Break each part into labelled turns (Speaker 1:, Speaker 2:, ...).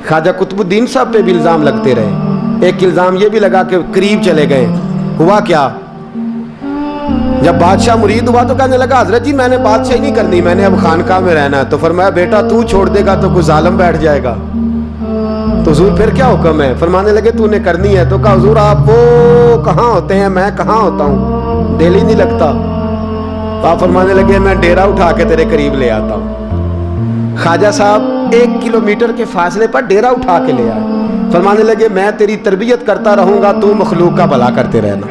Speaker 1: ख्वाजा कुतुबुद्दीन साहब पे भी इल्ज़ाम लगते रहे। एक इल्ज़ाम ये भी लगा कि करीब चले गए। हुआ क्या, जब बादशाह मुरीद हुआ तो कहने लगा हजरत जी मैंने बादशाही नहीं करनी, मैंने अब खानकाह में रहना है। तो फरमाया बेटा तू छोड़ देगा तो कोई जालिम बैठ जाएगा। तो हुजूर फिर क्या हुक्म है? फरमाने लगे तूने करनी है। तो कहा हुजूर आप वो कहाँ होते हैं, मैं कहाँ होता हूँ, दिल ही नहीं लगता। तो आप फरमाने लगे मैं डेरा उठा के तेरे करीब ले आता हूँ। ख्वाजा साहब 1 किलोमीटर के फासले पर डेरा उठा के ले आए। फरमाने लगे मैं तेरी तरबियत करता रहूंगा, तू मखलूक का भला करते रहना।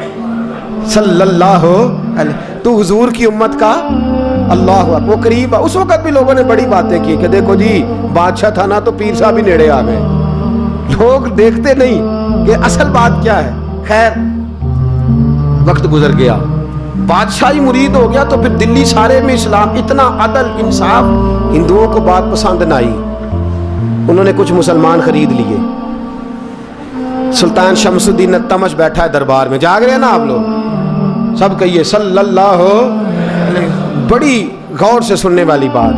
Speaker 1: सल्लल्लाहु अलैहि, तू हुजूर की उम्मत का अल्लाह हुआ। वो करीब, उस वक्त भी लोगों ने बड़ी बातें की कि देखो जी बादशाह था ना तो पीर साहब भी नेड़े आ गए। लोग देखते नहीं कि असल बात क्या है। खैर वक्त गुजर गया, बादशाही मुरीद हो गया। तो फिर दिल्ली सारे में इस्लाम, इतना अदल इंसाफ, हिंदुओं को बात पसंद न आई। उन्होंने कुछ मुसलमान खरीद लिए। सुल्तान शमसुद्दीन तमश बैठा है दरबार में, जाग रहे हैं ना आप लोग, सब कहिए सल्लल्लाहु अलैहि। बड़ी गौर से सुनने वाली बात।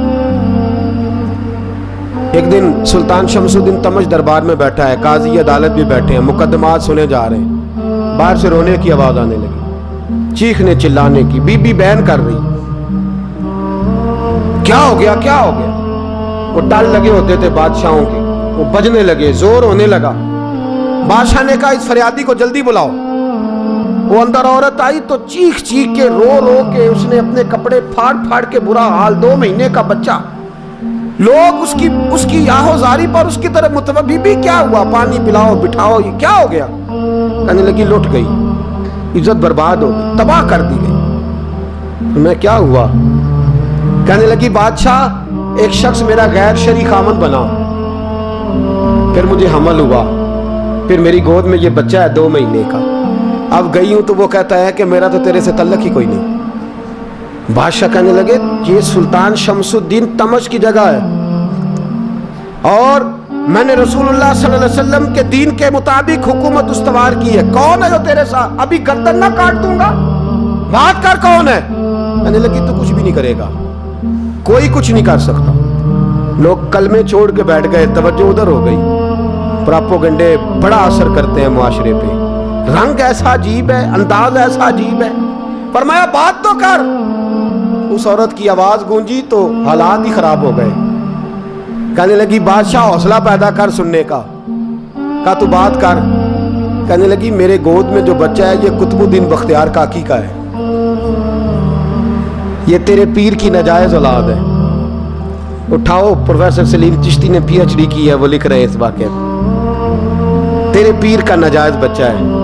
Speaker 1: एक दिन सुल्तान शमसुद्दीन तमश दरबार में बैठा है, काजी अदालत भी बैठे हैं, मुकदमात सुने जा रहे हैं। बाहर से रोने की आवाज आने लगी, चीखने चिल्लाने की, बीबी बयान कर रही क्या हो गया क्या हो गया। वो टाल लगे होते थे बादशाहों के, वो बजने लगे, जोर होने लगा। बादशाह ने कहा इस फरियादी को जल्दी बुलाओ। वो अंदर औरत आई तो चीख चीख के रो रो के उसने अपने कपड़े फाड़ फाड़ के, बुरा हाल, 2 महीने का बच्चा। लोग उसकी आहोजारी पर उसकी तरफ मुतवज्जह, बीबी क्या हुआ, पानी पिलाओ बिठाओ, ये क्या हो गया। कहने लगी लुट गई, इज्जत बर्बाद हो गई, तबाह कर दी गई। मैं क्या हुआ? कहने लगी बादशाह एक शख्स मेरा गैर शरई खामन बना, फिर मुझे हमल हुआ, फिर मेरी गोद में ये बच्चा है 2 महीने का। अब गई हूं तो वो कहता है कि मेरा तो तेरे से तल्लक ही कोई नहीं। बादशाह कहने लगे ये सुल्तान शमसुद्दीन तमश की जगह है और मैंने रसूलुल्लाह सल्लल्लाहु अलैहि वसल्लम के दीन के मुताबिक हुकूमत उस्तवार की है। कौन है जो तेरे साथ? अभी गर्दन ना काट दूंगा, बात कर कौन है। कहने लगी तू कुछ भी नहीं करेगा, कोई कुछ नहीं कर सकता। लोग कलमे छोड़ के बैठ गए, तवज्जो उधर हो गई। प्रोपेगेंडे बड़ा असर करते हैं मुआशरे पे। रंग ऐसा अजीब है, अंदाज ऐसा अजीब है। फरमाया बात तो कर। उस औरत की आवाज गूंजी तो हालात ही खराब हो गए। कहने लगी बादशाह हौसला पैदा कर सुनने का। कहा तू बात कर। कहने लगी मेरे गोद में जो बच्चा है ये कुतुबुद्दीन बख्तियार काकी का है, ये तेरे पीर की नाजायज औलाद है। उठाओ, प्रोफेसर सलीम चिश्ती ने PhD की है, वो लिख रहे हैं इस वाक़े में। तेरे पीर का नाजायज बच्चा है।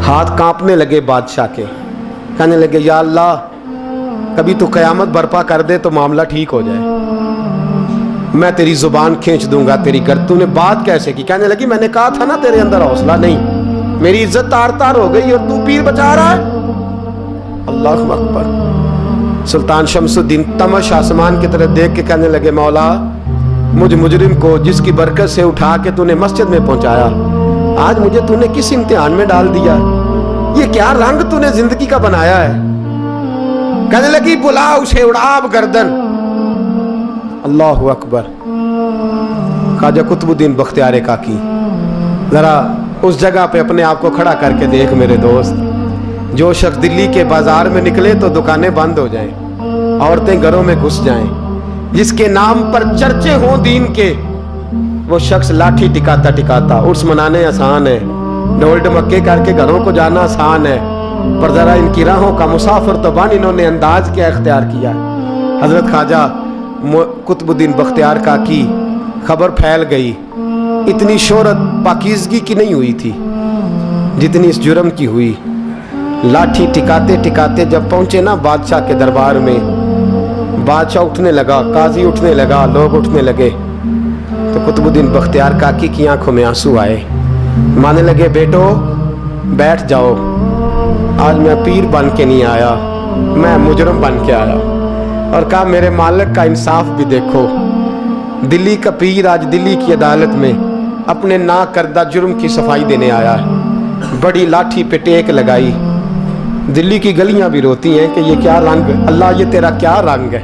Speaker 1: हाथ कांपने लगे बादशाह के। कहने लगे या अल्लाह कभी तो कयामत बर्पा कर दे तो मामला ठीक हो जाए, मैं तेरी जुबान खींच दूंगा तेरी कर। तूने बात कैसे की? कहने लगी मैंने कहा था ना तेरे अंदर हौसला नहीं, मेरी इज्जत तार तार हो गई और तू पीर बचा रहा है। अल्लाहु अकबर। सुल्तान शमसुद्दीन तमश आसमान की तरफ देख के कहने लगे मौला मुझ मुजरिम को जिसकी बरकत से उठा के तूने मस्जिद में पहुंचाया, आज मुझे तूने किस इम्तिहान में डाल दिया। ये क्या रंग तूने जिंदगी का बनाया है। कहने लगी बुला उसे, उड़ाब गर्दन। अल्लाहु अकबर। ख्वाजा कुतुबुद्दीन बख्तियार काकी, जरा उस जगह पे अपने आप को खड़ा करके देख मेरे दोस्त। जो शख्स दिल्ली के बाजार में निकले तो दुकानें बंद हो जाएं, औरतें घरों में घुस जाएं, जिसके नाम पर चर्चे हों दीन के, वो शख्स लाठी टिकाता टिकाता। उर्स मनाने आसान है, ढोल ढमक्के करके घरों को जाना आसान है, पर जरा इनकी राहों का मुसाफिर तो बन इन्होंने अंदाज क्या इख्तियार किया। हजरत ख्वाजा कुतुबुद्दीन बख्तियार काकी, खबर फैल गई। इतनी शोहरत पाकीज़गी की नहीं हुई थी जितनी इस जुर्म की हुई। लाठी टिकाते टिकाते जब पहुंचे ना बादशाह के दरबार में, बादशाह उठने लगा, काजी उठने लगा, लोग उठने लगे। तो कुतुबुद्दीन बख्तियार काकी की आंखों में आंसू आए। माने लगे बेटो बैठ जाओ, आज मैं पीर बन के नहीं आया, मैं मुजरम बन के आया। और कहा मेरे मालिक का इंसाफ भी देखो, दिल्ली का पीर आज दिल्ली की अदालत में अपने ना करदा जुर्म की सफाई देने आया है। बड़ी लाठी पे टेक लगाई। दिल्ली की गलियां भी रोती हैं कि ये क्या रंग, अल्लाह ये तेरा क्या रंग है।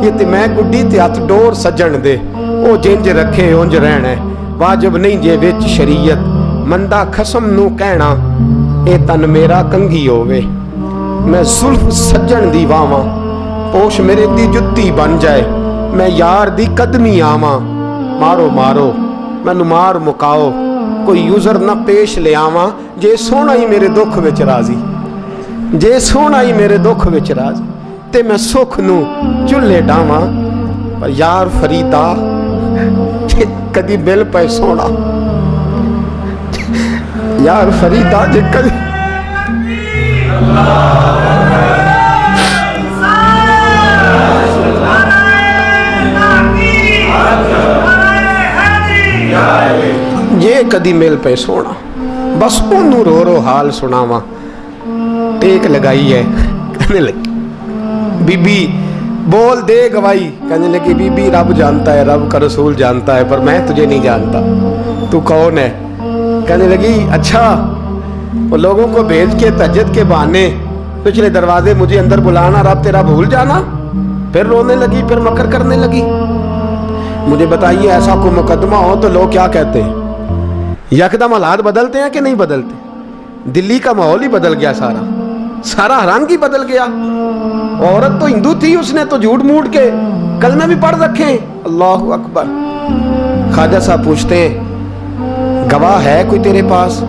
Speaker 1: ये ते मैं गुड्डी ते हथ डोर सज्जन दे, ਉਹ ਜਿੰਜ ਰੱਖੇ ਉਂਝ ਰਹਿਣਾ, ਵਾਜਬ ਨਹੀਂ ਜੇ ਵਿੱਚ ਸ਼ਰੀਅਤ, ਮੰਦਾ ਖਸਮ ਨੂੰ ਕਹਿਣਾ, ਇਹ ਤਨ ਮੇਰਾ ਕੰਘੀ ਹੋਵੇ, ਮੈਂ ਜ਼ੁਲਫ ਸੱਜਣ ਦੀ ਵਾਵਾਂ, ਪੋਸ਼ ਮੇਰੇ ਦੀ ਜੁੱਤੀ ਬਣ ਜਾਏ, ਮੈਂ ਯਾਰ ਦੀ ਕਦਮੀ ਆਵਾਂ, ਮਾਰੋ ਮਾਰੋ ਮੈਨੂੰ ਮਾਰ ਮੁਕਾਓ, ਕੋਈ ਯੂਜ਼ਰ ਨਾ ਪੇਸ਼ ਲਿਆਵਾਂ, ਜੇ ਸੋਹਣਾ ਹੀ ਮੇਰੇ ਦੁੱਖ ਵਿੱਚ ਰਾਜ਼ੀ, ਜੇ ਸੋਹਣਾ ਹੀ ਮੇਰੇ ਦੁੱਖ ਵਿੱਚ ਰਾਜ਼ੀ, ਤੇ ਮੈਂ ਸੁੱਖ ਨੂੰ ਚੁੱਲ੍ਹੇ ਡਾਵਾਂ, ਪਰ ਯਾਰ ਫਰੀਦਾ ਜੇ ਕਦੀ ਮਿਲ ਪਏ ਸੋਹਣਾ, ਯਾਰ ਫਰੀਦਾ ਜੇ ਕਦੀ ਜੇ ਕਦੀ ਮਿਲ ਪਏ ਸੋਹਣਾ, ਬਸ ਉਹਨੂੰ ਰੋ ਰੋ ਹਾਲ ਸੁਣਾਵਾਂ, ਟੇਕ ਲਗਾਈ है, कहने लगी बीबी बोल दे गवाही, कहने लगी बीबी रब जानता है, रब का रसूल जानता है, पर मैं तुझे नहीं जानता, तू कौन है? कहने लगी अच्छा, वो लोगों को भेज के तहज्जुद के बहाने पिछले दरवाजे मुझे अंदर बुलाना, रब तेरा भूल जाना। फिर रोने लगी, फिर मकर करने लगी। मुझे बताइए ऐसा कोई मुकदमा हो तो लोग क्या कहते हैं? यकदम हालात बदलते हैं कि नहीं बदलते? दिल्ली का माहौल ही बदल गया, सारा सारा रंग ही बदल गया। औरत तो हिंदू थी, उसने तो झूठ मूठ के कलमे भी पढ़ रखे। अल्लाह अकबर। ख्वाजा साहब पूछते हैं गवाह है कोई तेरे पास?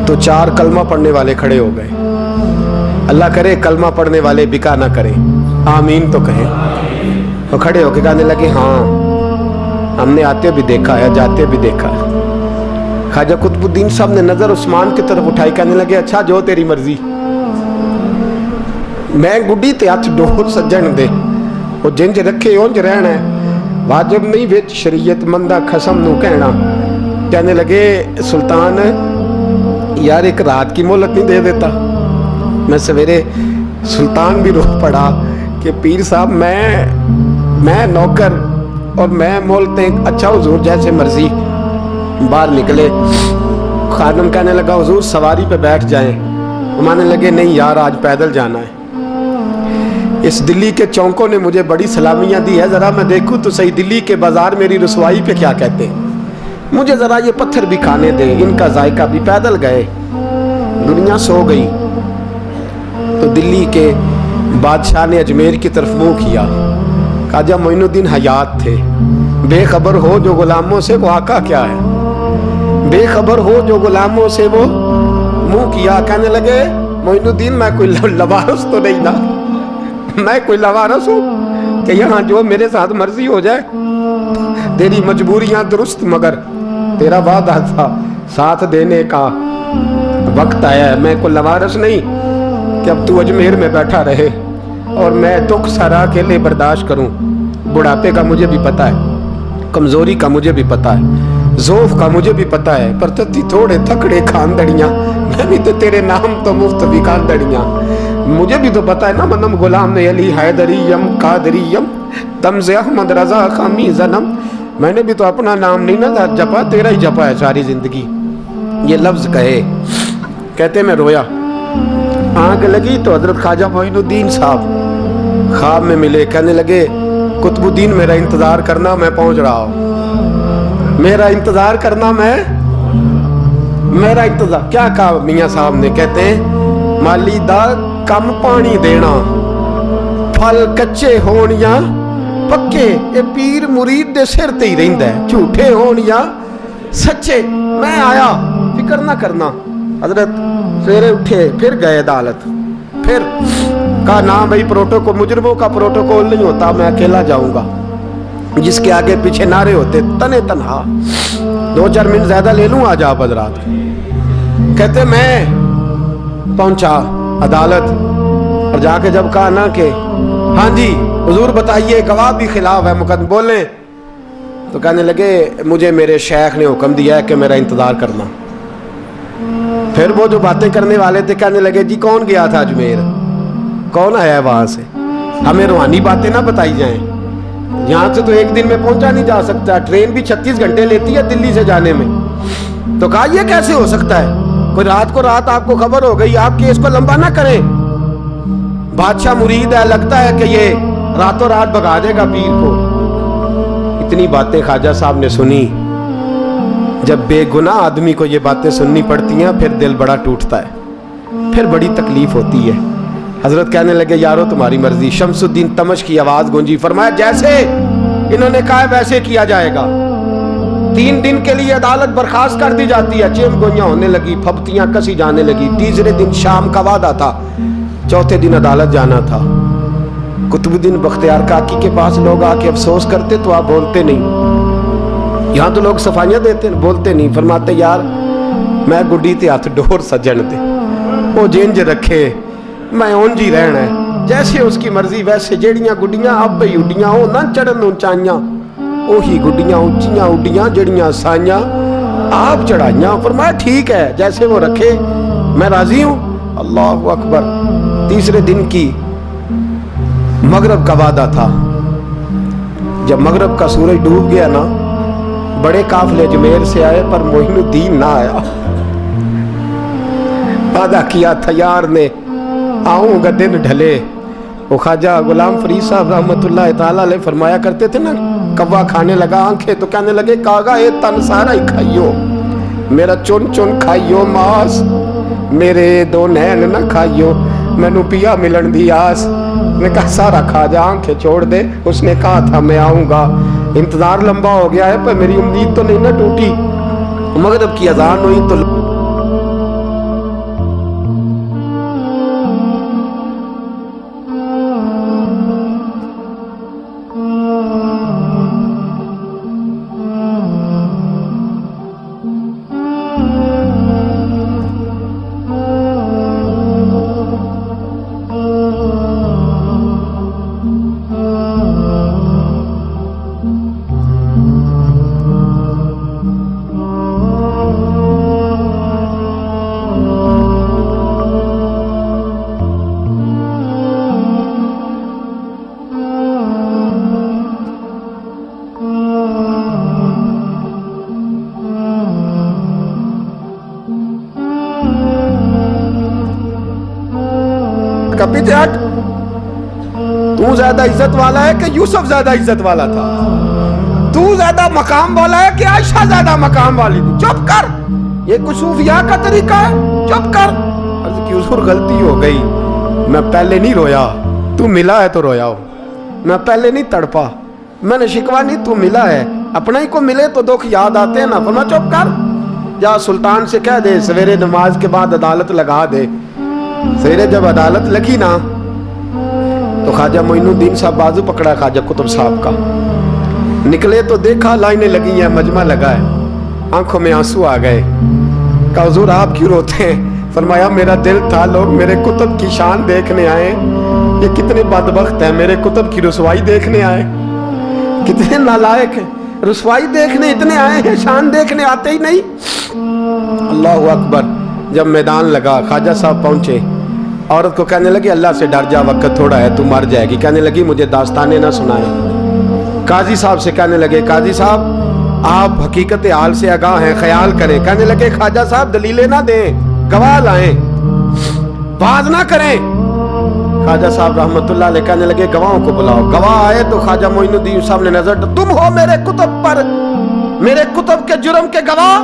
Speaker 1: तो 4 कलमा पढ़ने वाले खड़े हो गए। अल्लाह करे कलमा पढ़ने वाले बिका ना करें, आमीन तो कहें। तो खड़े होके कहने लगे हाँ हमने आते भी देखा है, जाते भी देखा है। ख्वाजा कुतुबुद्दीन साहब ने नजर उस्मान की तरफ उठाई, कहने लगे अच्छा जो तेरी मर्जी, मैं गुड्डी ते हथ डोर सज्जन दे, वो जिंज रखे उंज रहना है, वाजिब नहीं विच शरीयत, मंदा खसम नू कहना। कहने लगे सुल्तान यार एक रात की मोहलत नहीं दे देता? मैं सवेरे सुल्तान भी रो पड़ा कि पीर साहब मैं नौकर और मैं मोहलतें, अच्छा हुजूर जैसे मर्जी। बाहर निकले, खादम कहने लगा हुजूर सवारी पे बैठ जाएं। मानने लगे नहीं यार आज पैदल जाना है। इस दिल्ली के चौकों ने मुझे बड़ी सलामियां दी है, ज़रा मैं देखूं तो सही दिल्ली के बाजार मेरी रसवाई पे क्या कहते हैं। मुझे ज़रा ये पत्थर भी खाने दे, इनका जायका भी। पैदल गए, दुनिया सो गई तो दिल्ली के बादशाह ने अजमेर की तरफ मुंह किया। ख्वाजा मोइनुद्दीन हयात थे। बेखबर हो जो गुलामों से वो आका क्या है, बेखबर हो जो गुलामों से वो मुंह किया। कहने लगे मोइनुद्दीन मैं कोई लवारस तो नहीं ना, मैं कोई लवारस हूँ कि यहाँ जो मेरे साथ मर्जी हो जाए। तेरी मजबूरियाँ दुरुस्त, मगर तेरा वादा था साथ देने का वक्त आया है। मैं कोई लवारस नहीं कि अब तू अजमेर में बैठा रहे और मैं दुख सारा अकेले बर्दाश्त करूं। बुढ़ापे का मुझे भी पता है, कमजोरी का मुझे भी पता है, ज़ौफ़ का मुझे भी पता है, पर तत्ती थोड़े थकड़े खानदड़ियाँ, मैं भी तो तेरे नाम तो मुफ्त भी खानदड़ियाँ। मुझे भी तो पता है ना मनम गुलाम ने अली हैदरियम कादरियम तमज़े अहमद रज़ा खामी जन्म। मैंने भी तो अपना नाम नहीं ना जपा, तेरा ही जपा है सारी जिंदगी। ये लफ्ज़ कहे, कहते मैं रोया। आँख लगी तो हजरत ख्वाजा मोइनुद्दीन साहब ख्वाब में मिले। कहने लगे कुतुबुद्दीन मेरा इंतज़ार करना, मैं पहुँच रहा हूँ। मेरा इंतज़ार करना, मेरा इंतज़ार। क्या कहा मियाँ साहब ने? कहते हैं माली दा कम पानी देना, फल कच्चे होण या पक्के, ये पीर मुरीद दे सिर ते ही रहिंदा है, झूठे होण या सच्चे। मैं आया, फिक्र ना करना। हजरत सवेरे उठे, फिर गए अदालत। फिर कहा ना भाई प्रोटोकॉल, मुजरिमों का प्रोटोकॉल नहीं होता, मैं अकेला जाऊंगा। जिसके आगे पीछे नारे होते तने तनहा। 2-4 मिनट ज्यादा ले लूं आज आप हजरात। कहते मैं पहुंचा अदालत और जाके जब कहा ना कि हाँ जी हुजूर बताइए गवाह भी खिलाफ है, मुकदमा बोलें, तो कहने लगे मुझे मेरे शेख ने हुक्म दिया है कि मेरा इंतजार करना। फिर वो जो बातें करने वाले थे कहने लगे जी कौन गया था अजमेर, कौन आया है वहां से, हमें रूहानी बातें ना बताई जाएं। यहाँ से तो एक दिन में पहुंचा नहीं जा सकता, ट्रेन भी 36 घंटे लेती है दिल्ली से जाने में। तो कहा ये कैसे हो सकता है, कोई रात को रात आपको खबर हो गई, आप केस को लंबा ना करें। बादशाह मुरीद है, लगता है कि ये रातों रात भगा देगा पीर को। इतनी बातें ख्वाजा साहब ने सुनी। जब बेगुनाह आदमी को ये बातें सुननी पड़ती हैं फिर दिल बड़ा टूटता है, फिर बड़ी तकलीफ होती है। हजरत कहने लगे यारो तुम्हारी मर्जी। शमसुद्दीन तमश की आवाज गूंजी, फरमाया जैसे इन्होंने कहा वैसे किया जाएगा। 3 दिन के लिए अदालत बर्खास्त कर दी जाती है। चेम गोइयां होने लगी, फब्तियां कसी जाने लगी। तीसरे दिन शाम का वादा था, चौथे दिन अदालत जाना था। कुतुबुद्दीन बख्तियार काकी के पास लोग आके अफसोस करते तो आप बोलते नहीं। यहाँ तो लोग सफाइयाँ देते बोलते नहीं। फरमाते यार मैं गुड्डी ते हथ डोर सजन दे, वो जिंज रखे मैं उंज ही रहना है। जैसे उसकी मर्जी वैसे। जेड़ियां गुड्डियां अब ही उड्डियां हो ना चढ़न ऊंचाइयां, ओही गुड्डियां ऊंचियां उड्डियां जड़ियां साइयां आप चढ़ाइयां। फरमाया ठीक है जैसे वो रखे मैं राजी हूं। अल्लाह अकबर। तीसरे दिन की मगरब का वादा था। जब मगरब का सूरज डूब गया ना, बड़े काफले अजमेर से आए पर मोइनुद्दीन ना आया। वादा किया था यार ने आऊंगा दिन ढले। वो ख्वाजा गुलाम फरीद साहब रहमतुल्लाह ताला अलैह फरमाया करते थे ना, कौवा खाने लगा आंखें तो कहने लगे कागा ये तन सारा ही खाइयो, मेरा चुन चुन खाइयो मास, मेरे 2 नैन ना खाइयो, मैनू पिया मिलन दी आस। ने कहा सारा खा जा, आंखें छोड़ दे। उसने कहा था मैं आऊंगा, इंतजार लंबा हो गया है पर मेरी उम्मीद तो नहीं ना टूटी। मगरिब की अजान हुई तो पीछे हट, तू ज्यादा इज्जत वाला है कि यूसुफ ज्यादा इज्जत वाला था? तू ज्यादा मकाम वाला है कि आयशा ज्यादा मकाम वाली थी? चुप कर, ये कुछ सूफिया का तरीका है, चुप कर। अर्ज़ की हुज़ूर गलती हो गई, मैं पहले नहीं रोया, तू मिला है तो रोया हो। मैं पहले नहीं तड़पा, मैंने शिकवा नहीं, तू मिला है। अपना ही को मिले तो दुख याद आते हैं ना। फरमा चुप कर, जा सुल्तान से कह दे सवेरे नमाज के बाद अदालत लगा दे। सवेरे जब अदालत लगी ना तो ख्वाजा मोइनुद्दीन साहब बाजू पकड़ा ख्वाजा कुतुब साहब का। निकले तो देखा लाइनें लगी हैं, मजमा लगा है, आंखों में आंसू आ गए। कहा हुजूर आप क्यों रोते हैं? फरमाया मेरा दिल था लोग मेरे कुतुब की शान देखने आए, ये कितने बदबख्त हैं, मेरे कुतुब की रुसवाई देखने आए। कितने नालायक हैं, रुसवाई देखने इतने आए हैं, शान देखने आते ही नहीं। अल्लाह अकबर। जब मैदान लगा ख्वाजा साहब पहुंचे, औरत को कहने लगी अल्लाह से डर जा, वक्त थोड़ा है, तू मर जाएगी। कहने लगी मुझे दास्ताने ना सुनाए। काजी साहब से कहने लगे काजी साहब आप हकीकत हाल से आगाह हैं, ख्याल करें। कहने लगे ख्वाजा साहब दलीलें ना दें, गवाह लाएं, बात ना करें। ख्वाजा साहब रहमतुल्लाह अलैह कहने लगे गवाहों को बुलाओ। गवाह आए तो ख्वाजा मोइनुद्दीन साहब ने नजर, तुम हो मेरे कुतुब पर, मेरे कुतुब के जुर्म के गवाह।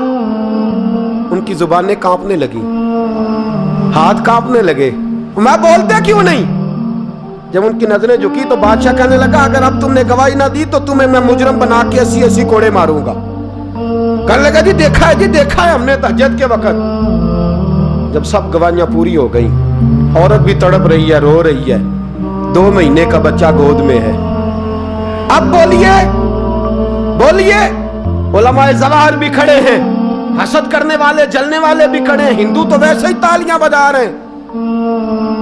Speaker 1: उनकी जुबानें कांपने लगी, हाथ कांपने लगे, मैं बोलते क्यों नहीं? जब उनकी नजरें झुकी तो बादशाह कहने लगा अगर अब तुमने गवाही ना दी तो तुम्हें मैं मुजरम बना के 80-80 कोड़े मारूंगा। कहने लगा जी देखा है, जी देखा है हमने तहज्जुद के वक्त। जब सब गवाहियां पूरी हो गई, औरत भी तड़प रही है, रो रही है, 2 महीने का बच्चा गोद में है। अब बोलिए बोलिए, उलमाए ज़वाहिर भी खड़े हैं, हसद करने वाले जलने वाले भी खड़े हैं, हिंदू तो वैसे ही तालियां बजा रहे हैं।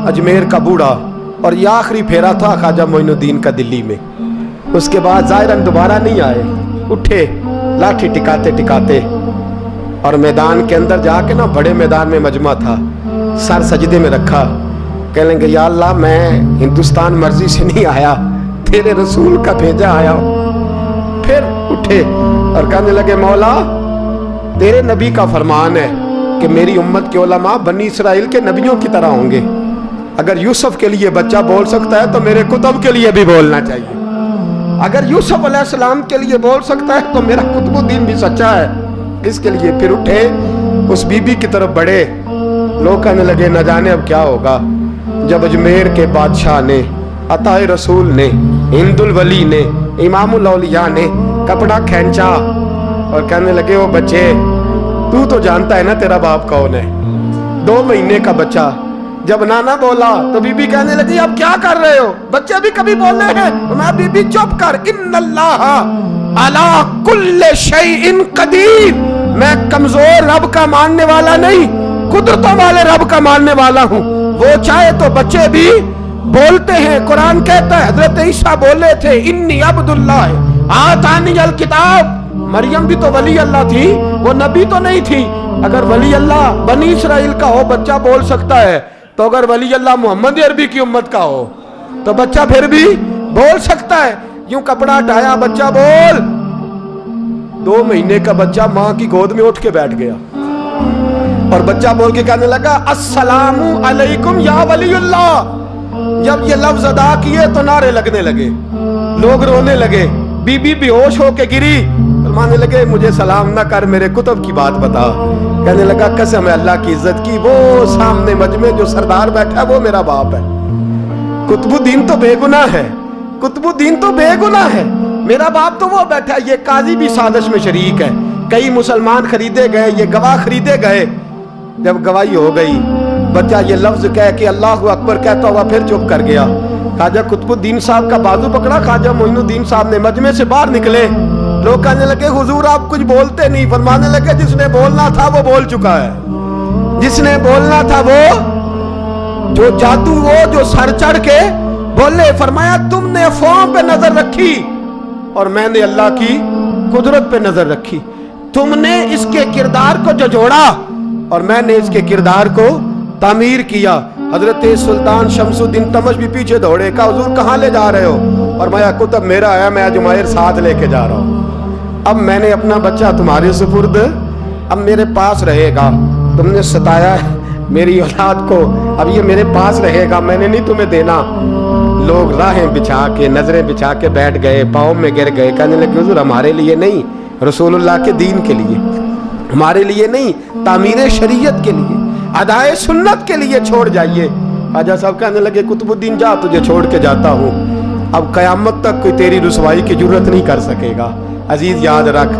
Speaker 1: अजमेर का बूढ़ा, और ये आखिरी फेरा था ख्वाजा मोइनुद्दीन का दिल्ली में। उसके बाद ज़ाहिरन दोबारा नहीं आए, उठे लाठी टिकाते टिकाते और मैदान के अंदर जाके ना, बड़े मैदान में मजमा था, सर सजदे में रखा। कहने लगे या अल्लाह मैं हिंदुस्तान मर्जी से नहीं आया, तेरे रसूल का भेजा आया। फिर उठे और कहने लगे मौला तेरे नबी का फरमान है कि मेरी उम्मत के उलमा बनी इसराइल के नबियों की तरह होंगे। अगर यूसुफ के लिए बच्चा बोल सकता है तो मेरे कुतुब के लिए भी बोलना चाहिए। اگر یوسف علیہ السلام کے لیے بول سکتا ہے تو میرا قطب الدین بھی سچا ہے. اس کے لیے پھر اٹھے, اس بی بی کی طرف بڑھے. لوگ کہنے لگے نہ جانے اب کیا ہوگا. جب اجمیر کے بادشاہ نے, عطا رسول نے, ہند الولی نے, امام الاولیاء نے کپڑا کھینچا اور کہنے لگے وہ بچے تو جانتا ہے نا تیرا باپ کون ہے. 2 مہینے کا بچہ جب نانا بولا تو بی بی کہنے لگی اب کیا کر رہے ہو, بچے بھی کبھی بولنے ہیں. میں بی بی چپ کر, ان اللہ علی کل شیء قدیر, میں کمزور رب کا ماننے والا نہیں, قدرتوں والے رب کا ماننے والا ہوں. وہ چاہے تو بچے بھی بولتے ہیں. قرآن کہتا ہے حضرت عیسیٰ بولے تھے انی عبداللہ آتانی الکتاب. مریم بھی تو ولی اللہ تھی, وہ نبی تو نہیں تھی. اگر ولی اللہ بنی اسرائیل کا ہو بچہ بول سکتا ہے, تو اگر ولی اللہ محمد عربی کی امت کا ہو تو بچہ پھر بھی بول سکتا ہے. یوں کپڑا ہٹایا, بچہ بول. 2 مہینے کا بچہ ماں کی گود میں اٹھ کے بیٹھ گیا اور بچہ بول کے کہنے لگا السلام علیکم یا ولی اللہ. جب یہ لفظ ادا کیے تو نعرے لگنے لگے, لوگ رونے لگے. بی بی بے ہوش ہو کے گری, فرمانے لگے مجھے سلام نہ کر, میرے کتب کی بات بتا. کہنے لگا قسم ہے اللہ کی عزت کی, وہ سامنے مجمع جو سردار بیٹھا ہے وہ میرا باپ ہے. قطب الدین تو بے گناہ ہے, قطب الدین تو بے گناہ ہے, میرا باپ تو وہ بیٹھا ہے. یہ قاضی بھی سازش میں شریک ہے. کئی مسلمان خریدے گئے, یہ گواہ خریدے گئے. جب گواہی ہو گئی بچہ یہ لفظ کہہ کہ اللہ اکبر کہتا ہوا پھر چپ کر گیا. خواجہ قطب الدین صاحب کا بازو پکڑا, خواجہ معین الدین صاحب نے مجمع سے باہر نکلے. لوگ کہنے لگے حضور آپ کچھ بولتے نہیں. فرمانے لگے جس نے بولنا تھا وہ بول چکا ہے, جس نے بولنا تھا وہ جو جادو وہ جو سر چڑھ کے بولے. فرمایا تم نے افواہوں پہ نظر رکھی اور میں نے اللہ کی قدرت پہ نظر رکھی. تم نے اس کے کردار کو جھجھوڑا اور میں نے اس کے کردار کو تعمیر کیا. حضرت سلطان شمس الدین تمش بھی پیچھے دوڑے, کہا حضور کہاں لے جا رہے ہو؟ اور میں کتب میرا آیا, میں جمائر ساتھ لے کے جا رہا ہوں. اب میں نے اپنا بچہ تمہارے سپرد, اب میرے پاس رہے گا. تم نے ستایا ہے میری اولاد کو, اب یہ میرے پاس رہے گا, میں نے نہیں تمہیں دینا. لوگ راہیں بچھا کے نظریں بچھا کے بیٹھ گئے, پاؤں میں گر گئے. کہنے لگے حضور ہمارے لیے نہیں, رسول اللہ کے دین کے لیے, ہمارے لیے نہیں, تعمیر شریعت کے لیے, ادائے سنت کے لیے چھوڑ جائیے. خواجہ صاحب کہنے لگے قطب الدین جا, تجھے چھوڑ کے جاتا ہوں, اب قیامت تک کوئی تیری رسوائی کی جرت نہیں کر سکے گا. عزیز یاد رکھ,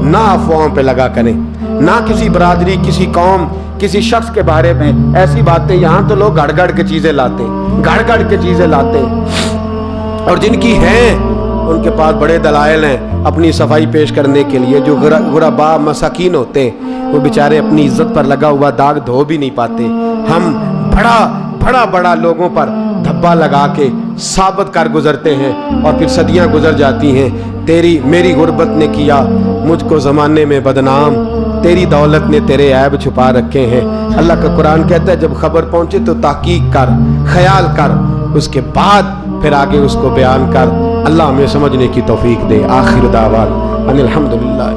Speaker 1: نہ افواہوں پہ لگا کریں, نہ کسی برادری, کسی قوم, کسی شخص کے بارے میں ایسی باتیں. یہاں تو لوگ گڑ گڑ کے چیزیں لاتے, گڑ گڑ کے چیزیں لاتے, اور جن کی ہیں ان کے پاس بڑے دلائل ہیں اپنی صفائی پیش کرنے کے لیے. جو غربا مساکین ہوتے ہیں وہ بیچارے اپنی عزت پر لگا ہوا داغ دھو بھی نہیں پاتے. ہم بڑا لوگوں پر دھبا لگا کے ثابت کر گزرتے ہیں اور پھر صدیاں گزر جاتی ہیں. تیری میری غربت نے کیا مجھ کو زمانے میں بدنام, تیری دولت نے تیرے عیب چھپا رکھے ہیں. اللہ کا قرآن کہتا ہے جب خبر پہنچے تو تحقیق کر, خیال کر, اس کے بعد پھر آگے اس کو بیان کر. اللہ ہمیں سمجھنے کی توفیق دے. آخر دعوان ان الحمدللہ.